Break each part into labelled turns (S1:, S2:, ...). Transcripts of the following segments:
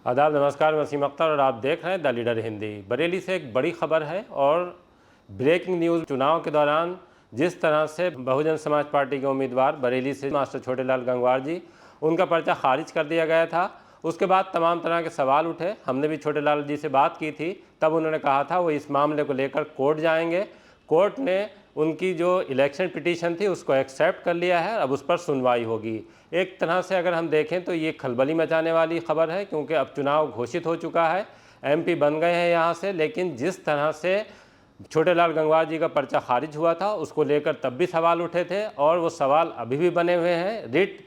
S1: आदाब, नमस्कार। मैं वसीम अख्तर और आप देख रहे हैं द लीडर हिंदी। बरेली से एक बड़ी खबर है और ब्रेकिंग न्यूज़। चुनाव के दौरान जिस तरह से बहुजन समाज पार्टी के उम्मीदवार बरेली से मास्टर छोटेलाल गंगवार जी, उनका पर्चा खारिज कर दिया गया था। उसके बाद तमाम तरह के सवाल उठे। हमने भी छोटेलाल जी से बात की थी, तब उन्होंने कहा था वो इस मामले को लेकर कोर्ट जाएंगे। कोर्ट ने उनकी जो इलेक्शन पिटीशन थी उसको एक्सेप्ट कर लिया है, अब उस पर सुनवाई होगी। एक तरह से अगर हम देखें तो ये खलबली मचाने वाली खबर है, क्योंकि अब चुनाव घोषित हो चुका है, एमपी बन गए हैं यहाँ से। लेकिन जिस तरह से छोटेलाल गंगवार जी का पर्चा खारिज हुआ था उसको लेकर तब भी सवाल उठे थे और वो सवाल अभी भी बने हुए हैं। रिट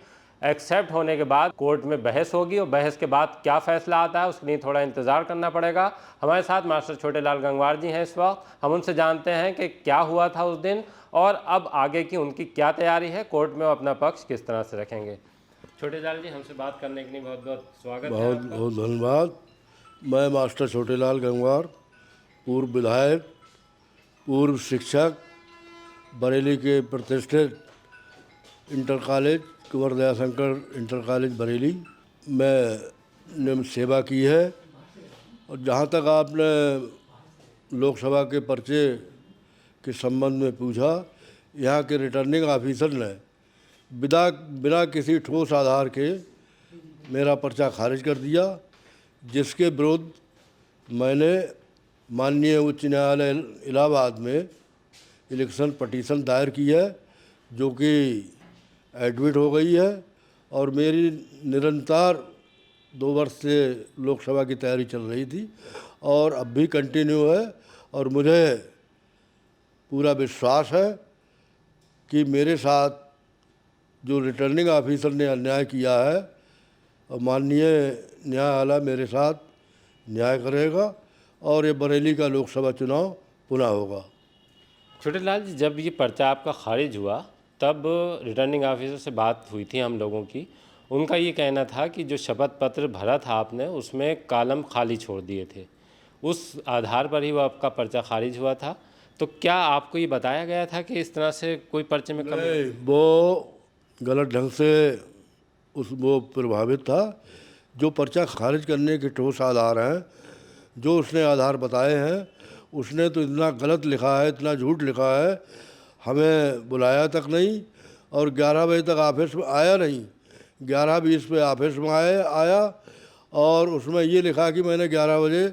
S1: एक्सेप्ट होने के बाद कोर्ट में बहस होगी और बहस के बाद क्या फैसला आता है उसके लिए थोड़ा इंतज़ार करना पड़ेगा। हमारे साथ मास्टर छोटेलाल गंगवार जी हैं इस वक्त। हम उनसे जानते हैं कि क्या हुआ था उस दिन और अब आगे की उनकी क्या तैयारी है, कोर्ट में वो अपना पक्ष किस तरह से रखेंगे। छोटेलाल जी, हमसे बात करने के लिए बहुत बहुत स्वागत है
S2: बहुत
S1: आपका।
S2: बहुत धन्यवाद। मैं मास्टर छोटेलाल गंगवार, पूर्व विधायक, पूर्व शिक्षक, बरेली के प्रतिष्ठित इंटर कॉलेज कुंवर दयाशंकर इंटर कॉलेज बरेली में सेवा की है। और जहाँ तक आपने लोकसभा के पर्चे के संबंध में पूछा, यहाँ के रिटर्निंग ऑफिसर ने बिना किसी ठोस आधार के मेरा पर्चा खारिज कर दिया, जिसके विरुद्ध मैंने माननीय उच्च न्यायालय इलाहाबाद में इलेक्शन पटिशन दायर की है, जो कि एडमिट हो गई है। और मेरी निरंतर 2 वर्ष से लोकसभा की तैयारी चल रही थी और अब भी कंटिन्यू है। और मुझे पूरा विश्वास है कि मेरे साथ जो रिटर्निंग ऑफिसर ने अन्याय किया है, और माननीय न्यायालय मेरे साथ न्याय करेगा और ये बरेली का लोकसभा चुनाव पुनः होगा।
S1: छोटेलाल जी, जब ये पर्चा आपका खारिज हुआ तब रिटर्निंग ऑफिसर से बात हुई थी हम लोगों की। उनका ये कहना था कि जो शपथ पत्र भरा था आपने उसमें कॉलम खाली छोड़ दिए थे, उस आधार पर ही वो आपका पर्चा खारिज हुआ था। तो क्या आपको ये बताया गया था कि इस तरह से कोई पर्चे में कमी?
S2: नहीं, वो गलत ढंग से वो प्रभावित था। जो पर्चा खारिज करने के ठोस आधार हैं, जो उसने आधार बताए हैं, उसने तो इतना गलत लिखा है, इतना झूठ लिखा है, हमें बुलाया तक नहीं और 11 बजे तक ऑफिस में आया नहीं। 11:20 पे ऑफिस में आया और उसमें ये लिखा कि मैंने 11 बजे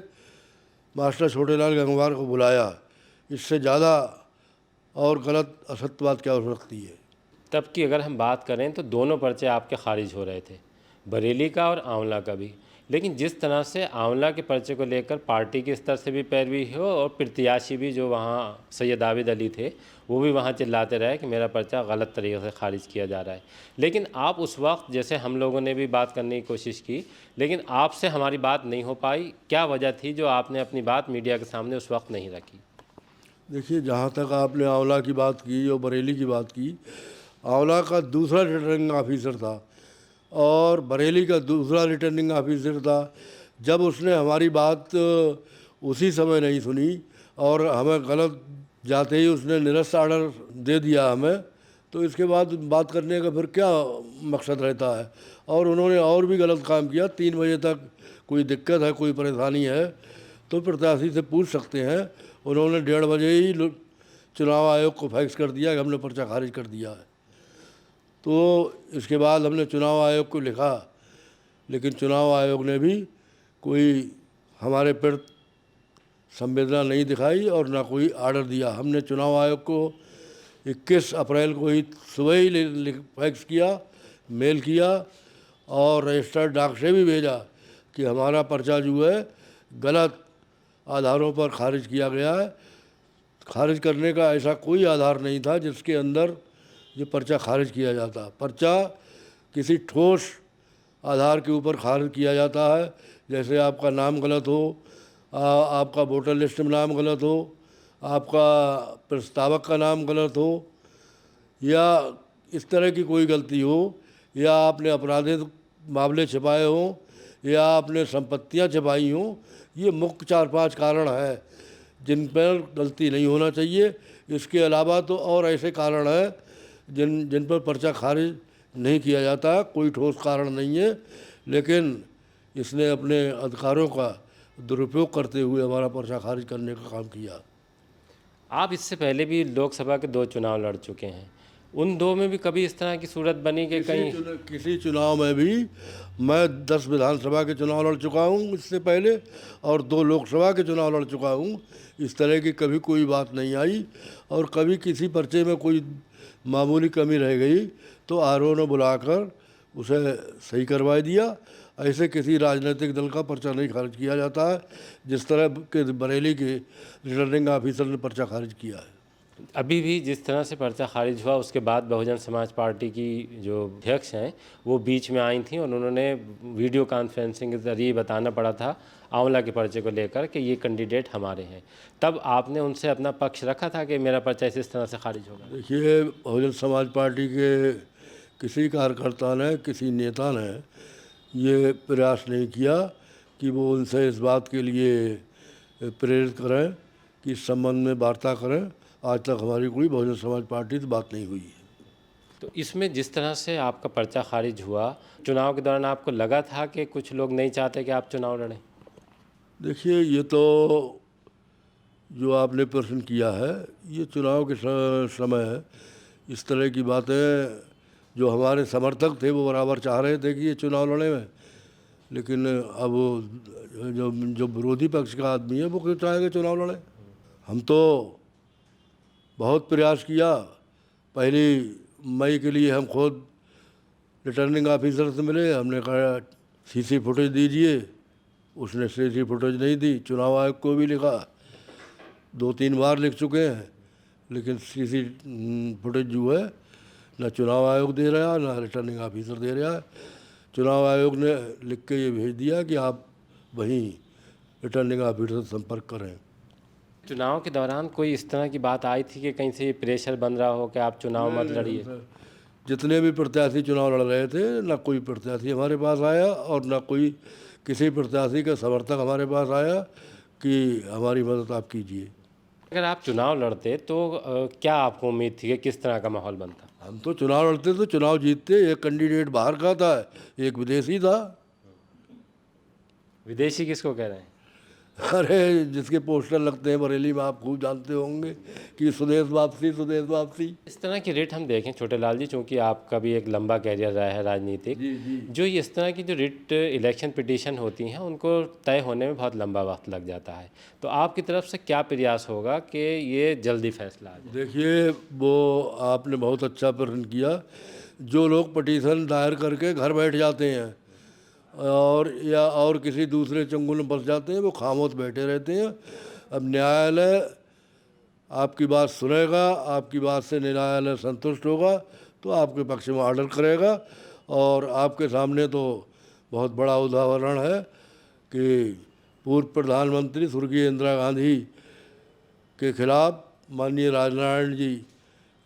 S2: मास्टर छोटेलाल गंगवार को बुलाया। इससे ज़्यादा और गलत असत्य बात क्या हो सकती है।
S1: तब की अगर हम बात करें तो दोनों पर्चे आपके खारिज हो रहे थे, बरेली का और आंवला का भी। लेकिन जिस तरह से आंवला के पर्चे को लेकर पार्टी के स्तर से भी पैरवी हो और प्रत्याशी भी जो वहाँ सैयद आबिद अली थे वो भी वहाँ चिल्लाते रहे कि मेरा पर्चा गलत तरीके से खारिज किया जा रहा है। लेकिन आप उस वक्त, जैसे हम लोगों ने भी बात करने की कोशिश की, लेकिन आपसे हमारी बात नहीं हो पाई। क्या वजह थी जो आपने अपनी बात मीडिया के सामने उस वक्त नहीं रखी?
S2: देखिए, जहाँ तक आपने आंवला की बात की और बरेली की बात की, आंवला का दूसरा रिटर्निंग ऑफिसर था और बरेली का दूसरा रिटर्निंग ऑफिसर था। जब उसने हमारी बात उसी समय नहीं सुनी और हमें गलत जाते ही उसने निरस्त ऑर्डर दे दिया हमें, तो इसके बाद बात करने का फिर क्या मकसद रहता है। और उन्होंने और भी गलत काम किया। 3 बजे तक कोई दिक्कत है, कोई परेशानी है तो प्रत्याशी से पूछ सकते हैं। उन्होंने 1:30 बजे ही चुनाव आयोग को फैक्स कर दिया कि हमने पर्चा खारिज कर दिया है। तो इसके बाद हमने चुनाव आयोग को लिखा, लेकिन चुनाव आयोग ने भी कोई हमारे प्रति संवेदना नहीं दिखाई और ना कोई ऑर्डर दिया। हमने चुनाव आयोग को 21 अप्रैल को ही सुबह ही फैक्स किया, मेल किया और रजिस्टर्ड डाक से भी भेजा कि हमारा पर्चा जो है गलत आधारों पर खारिज किया गया है। खारिज करने का ऐसा कोई आधार नहीं था जिसके अंदर ये पर्चा खारिज किया जाता। पर्चा किसी ठोस आधार के ऊपर खारिज किया जाता है, जैसे आपका नाम गलत हो, आपका वोटर लिस्ट में नाम गलत हो, आपका प्रस्तावक का नाम गलत हो, या इस तरह की कोई गलती हो, या आपने आपराधिक मामले छिपाए हों, या आपने संपत्तियां छिपाई हों। ये मुख्य 4-5 कारण है जिन पर गलती नहीं होना चाहिए। इसके अलावा तो और ऐसे कारण हैं जिन पर पर्चा खारिज नहीं किया जाता। कोई ठोस कारण नहीं है, लेकिन इसने अपने अधिकारों का दुरुपयोग करते हुए हमारा पर्चा खारिज करने का काम किया।
S1: आप इससे पहले भी लोकसभा के 2 चुनाव लड़ चुके हैं, उन 2 में भी कभी इस तरह की सूरत बनी कि कहीं
S2: किसी चुनाव में भी मैं 10 विधानसभा के चुनाव लड़ चुका हूँ इससे पहले, और 2 लोकसभा के चुनाव लड़ चुका हूँ। इस तरह की कभी कोई बात नहीं आई, और कभी किसी पर्चे में कोई मामूली कमी रह गई तो आरओ ने बुलाकर उसे सही करवा दिया। ऐसे किसी राजनीतिक दल का पर्चा नहीं खारिज किया जाता है, जिस तरह के बरेली के रिटर्निंग ऑफिसर ने पर्चा खारिज किया है।
S1: अभी भी जिस तरह से पर्चा खारिज हुआ, उसके बाद बहुजन समाज पार्टी की जो अध्यक्ष हैं वो बीच में आई थी और उन्होंने वीडियो कॉन्फ्रेंसिंग के ज़रिए बताना पड़ा था आंवला के पर्चे को लेकर कि ये कैंडिडेट हमारे हैं। तब आपने उनसे अपना पक्ष रखा था कि मेरा पर्चा इस तरह से खारिज होगा।
S2: देखिए, बहुजन समाज पार्टी के किसी कार्यकर्ता ने, किसी नेता ने ये प्रयास नहीं किया कि वो उनसे इस बात के लिए प्रेरित करें कि इस संबंध में वार्ता करें। आज तक हमारी कोई बहुजन समाज पार्टी से बात नहीं हुई है।
S1: तो इसमें जिस तरह से आपका पर्चा खारिज हुआ, चुनाव के दौरान आपको लगा था कि कुछ लोग नहीं चाहते कि आप चुनाव लड़ें?
S2: देखिए, ये तो जो आपने प्रश्न किया है, ये चुनाव के समय इस तरह की बातें जो हमारे समर्थक थे वो बराबर चाह रहे थे कि ये चुनाव लड़े में, लेकिन अब जो जो विरोधी पक्ष का आदमी है वो क्यों चाहेगा चुनाव लड़े। हम तो बहुत प्रयास किया। पहली मई के लिए हम खुद रिटर्निंग ऑफिसर से मिले, हमने कहा सीसी फुटेज दीजिए, उसने सीसी फुटेज नहीं दी। चुनाव आयोग को भी लिखा, 2-3 बार लिख चुके हैं, लेकिन सीसी फुटेज जो है ना चुनाव आयोग दे रहा है ना रिटर्निंग ऑफिसर दे रहा है। चुनाव आयोग ने लिख के ये भेज दिया कि आप वहीं रिटर्निंग ऑफिसर से संपर्क करें।
S1: चुनाव के दौरान कोई इस तरह की बात आई थी कि कहीं से ये प्रेशर बन रहा हो कि आप चुनाव मत लड़िए?
S2: जितने भी प्रत्याशी चुनाव लड़ रहे थे, ना कोई प्रत्याशी हमारे पास आया और ना कोई किसी प्रत्याशी का समर्थक हमारे पास आया कि हमारी मदद आप कीजिए।
S1: अगर आप चुनाव लड़ते तो क्या आपको उम्मीद थी कि किस तरह का माहौल बनता?
S2: हम तो चुनाव लड़ते तो चुनाव जीतते। एक कैंडिडेट बाहर का था, एक विदेशी था।
S1: विदेशी किसको कह रहे हैं?
S2: अरे, जिसके पोस्टर लगते हैं बरेली में, आप खूब जानते होंगे कि स्वदेश वापसी, स्वदेश वापसी।
S1: इस तरह की रिट हम देखें छोटे लाल जी, चूँकि आपका भी एक लंबा कैरियर रहा है राजनीतिक, जो इस तरह की जो रिट इलेक्शन पिटीशन होती हैं उनको तय होने में बहुत लंबा वक्त लग जाता है, तो आपकी तरफ से क्या प्रयास होगा कि ये जल्दी फैसला आ जाए?
S2: देखिए, वो आपने बहुत अच्छा प्रश्न किया। जो लोग पटिशन दायर करके घर बैठ जाते हैं और किसी दूसरे चंगुल में फंस जाते हैं, वो खामोश बैठे रहते हैं। अब न्यायालय आपकी बात सुनेगा, आपकी बात से न्यायालय संतुष्ट होगा तो आपके पक्ष में ऑर्डर करेगा। और आपके सामने तो बहुत बड़ा उदाहरण है कि पूर्व प्रधानमंत्री स्वर्गीय इंदिरा गांधी के खिलाफ माननीय राजनारायण जी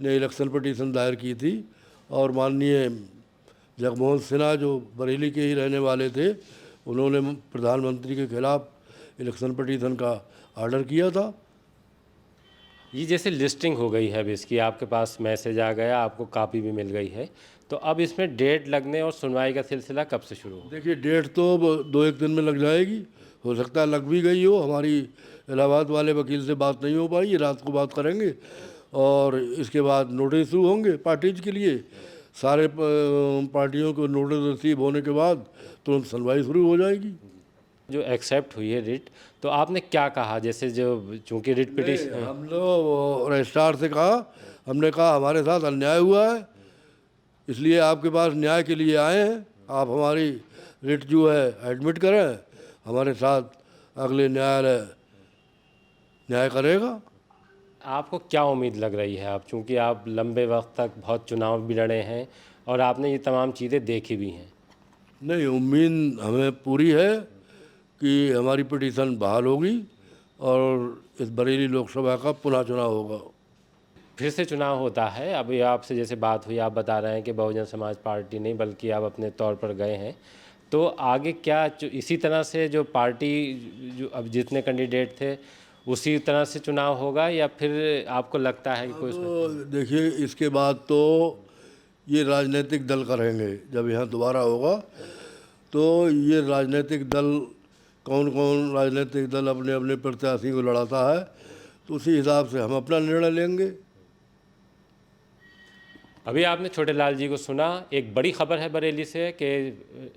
S2: ने इलेक्शन पटिशन दायर की थी, और माननीय जगमोहन सिन्हा जो बरेली के ही रहने वाले थे, उन्होंने प्रधानमंत्री के खिलाफ इलेक्शन पटिशन का ऑर्डर किया था।
S1: ये जैसे लिस्टिंग हो गई है अब इसकी, आपके पास मैसेज आ गया, आपको कॉपी भी मिल गई है, तो अब इसमें डेट लगने और सुनवाई का सिलसिला कब से शुरू हो?
S2: देखिए, डेट तो 2-1 दिन में लग जाएगी, हो सकता है लग भी गई हो। हमारी इलाहाबाद वाले वकील से बात नहीं हो पाई, रात को बात करेंगे और इसके बाद नोटिस इशू होंगे पार्टीज के लिए। सारे पार्टियों को नोटिस रिसीव होने के बाद तुरंत सुनवाई शुरू हो जाएगी।
S1: जो एक्सेप्ट हुई है रिट, तो आपने क्या कहा? जैसे जो चूँकि रिट पिटीशन,
S2: हम लोग रजिस्ट्रार से कहा, हमने कहा हमारे साथ अन्याय हुआ है, इसलिए आपके पास न्याय के लिए आए हैं। आप हमारी रिट जो है एडमिट करें, हमारे साथ अगले न्यायालय न्याय करेगा।
S1: आपको क्या उम्मीद लग रही है? आप चूँकि आप लंबे वक्त तक बहुत चुनाव भी लड़े हैं और आपने ये तमाम चीज़ें देखी भी हैं।
S2: नहीं, उम्मीद हमें पूरी है कि हमारी पिटीशन बहाल होगी और इस बरेली लोकसभा का पुनः चुनाव होगा।
S1: फिर से चुनाव होता है, अभी आपसे जैसे बात हुई, आप बता रहे हैं कि बहुजन समाज पार्टी नहीं बल्कि आप अपने तौर पर गए हैं, तो आगे क्या इसी तरह से जो पार्टी जो अब जितने कैंडिडेट थे उसी तरह से चुनाव होगा, या फिर आपको लगता है कि कोई
S2: तो देखिए, इसके बाद तो ये राजनीतिक दल करेंगे। जब यहाँ दोबारा होगा तो ये राजनीतिक दल कौन कौन राजनीतिक दल अपने अपने प्रत्याशी को लड़ाता है, तो उसी हिसाब से हम अपना निर्णय लेंगे।
S1: अभी आपने छोटे लाल जी को सुना। एक बड़ी खबर है बरेली से कि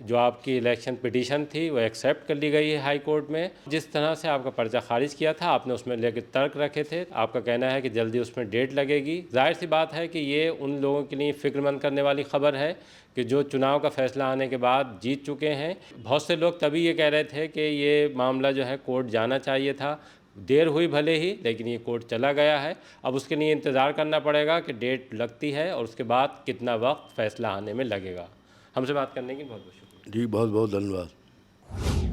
S1: जो आपकी इलेक्शन पिटीशन थी वो एक्सेप्ट कर ली गई है हाई कोर्ट में। जिस तरह से आपका पर्चा खारिज किया था, आपने उसमें लेकर तर्क रखे थे, आपका कहना है कि जल्दी उसमें डेट लगेगी। जाहिर सी बात है कि ये उन लोगों के लिए फिक्रमंद करने वाली खबर है कि जो चुनाव का फैसला आने के बाद जीत चुके हैं। बहुत से लोग तभी ये कह रहे थे कि ये मामला जो है कोर्ट जाना चाहिए था, देर हुई भले ही, लेकिन ये कोर्ट चला गया है। अब उसके लिए इंतज़ार करना पड़ेगा कि डेट लगती है और उसके बाद कितना वक्त फैसला आने में लगेगा। हमसे बात करने की बहुत बहुत शुक्रिया।
S2: जी बहुत बहुत धन्यवाद।